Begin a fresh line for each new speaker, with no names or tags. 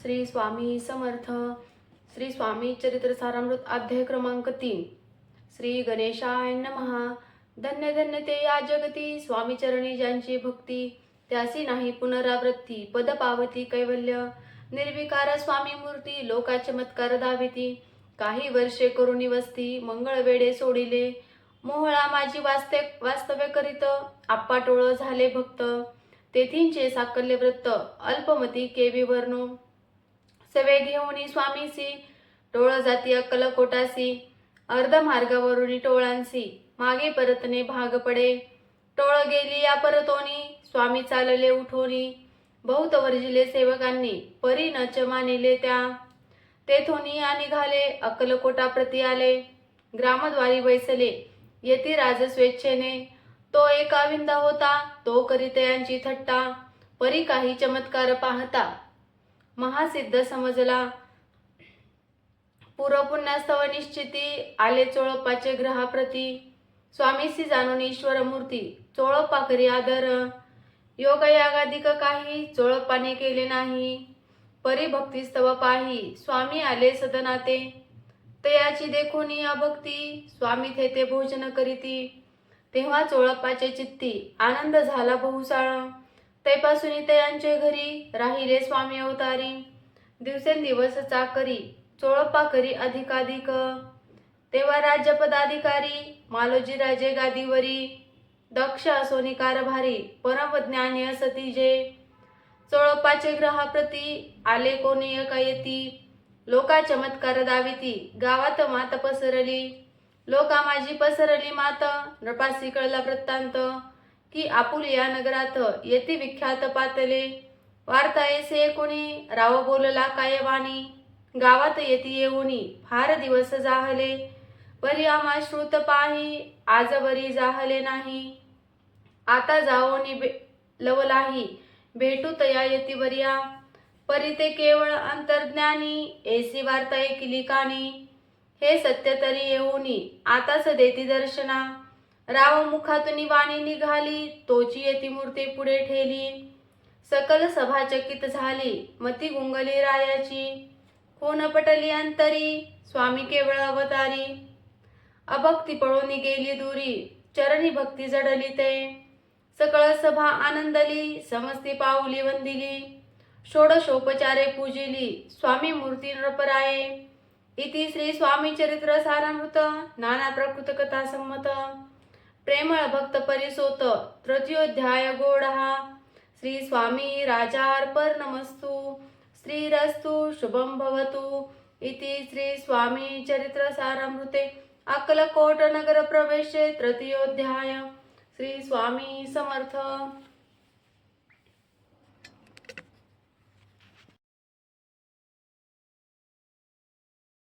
श्री स्वामी समर्थ. श्री स्वामी चरित्र सारामृत अध्याय क्रमांक 3. श्री गणेशाय नमः. धन्य धन्य ते या जगती, स्वामी चरणी ज्यांची भक्ती, त्यासी नाही पुनरावृत्ती, पद पावती कैवल्य. निर्विकार स्वामी मूर्ती, लोका चमत्कार दाविती. काही वर्षे करुणी वस्ती, मंगळ वेडे सोडिले. मोहळा माझी वास्तव्य करीत, आप्पा टोळ झाले भक्त. तेथींचे साकल्य वृत्त, अल्पमती केवी वर्णो. सवे घेऊनी स्वामीसी, टोळ जाती अक्कलकोटासी. अर्ध मार्गावरुनी टोळांसी, मागे परतणे भाग पडे. टोळ गेली या परतोनी, स्वामी चालले उठोनी. बहुत वर्जिले सेवकांनी, परी न च मानिले त्या. तेथोनी या निघाले, अक्कलकोटा प्रती आले. ग्रामद्वारी बैसले, येती राज स्वेच्छेने. तो एका विंदा होता, तो करीत थट्टा. परी काही चमत्कार पाहता, महासिद्ध समजला. पूर्वपुण्यास्तव निश्चिती, आले चोळप्पाचे ग्रहाप्रती. स्वामीसी जाणून ईश्वर मूर्ती, चोळप्पा करी आदर. योगयागाधिक काही, चोळप्पाने केले नाही. परी भक्तिस्तव पाही, स्वामी आले सदनाते. तयाची देखोनी अभक्ती, स्वामी थेते भोजन करीती. तेव्हा चोळप्पाचे चित्ती, आनंद झाला बहुसाळ. तैपासून तयांचे घरी, राहिले स्वामी अवतारी. दिवसेंदिवस चाकरी, चोळप्पा करी अधिकाधिक. तेव्हा राज्यपदाधिकारी, मालोजी राजे गादीवरी. दक्ष असोनी कारभारी, परमज्ञानी असती जे. चोळप्पाचे ग्रहाप्रती, आले कोणी येती. लोका चमत्कार दाविती, गावात मात पसरली. लोका माझी पसरली मात, नृपासी कळला वृत्तांत. की आपुलिया नगरात, येती विख्यात पातले. वार्ता ऐसे कोणी, राव बोलला काय वाणी. गावात येती येऊनी, फार दिवस जाहले. परी आम्हा श्रुत पाही, आजवरी जाहले नाही. आता जाओनी लवलाही, भेटू तया येती वर्या. परी ते केवळ अंतर्ज्ञानी, ऐसी वार्ता ऐकिली कानी. हे सत्य तरी येऊनी, आताच देती दर्शना. राव मुखातून वाणी निघाली, तोची येती मूर्ती पुढे ठेली. सकल सभा चकित झाली, मती गुंगली रायाची. खून पटली अंतरी, स्वामी केवळ अवतारी. अभक्ती पळून गेली दूरी, चरणी भक्ती जडली ते. सकळ सभा आनंदली, समस्ती पाऊली वंदिली. षोडशोपचारे पूजिली, स्वामी मूर्ती नृपराये. इति श्री स्वामी चरित्र सारामृत नाना प्रकृत कथा संमत. प्रेमळ भक्त परिसोत, तृतीयोध्याय गोडहा. श्री स्वामी राजार्पणमस्तु. श्रीरस्तु शुभं भवतु. इति श्री स्वामी चरित्र सारामृते अक्कलकोट नगर प्रवेशे तृतीयोध्याय. श्री स्वामी समर्थ.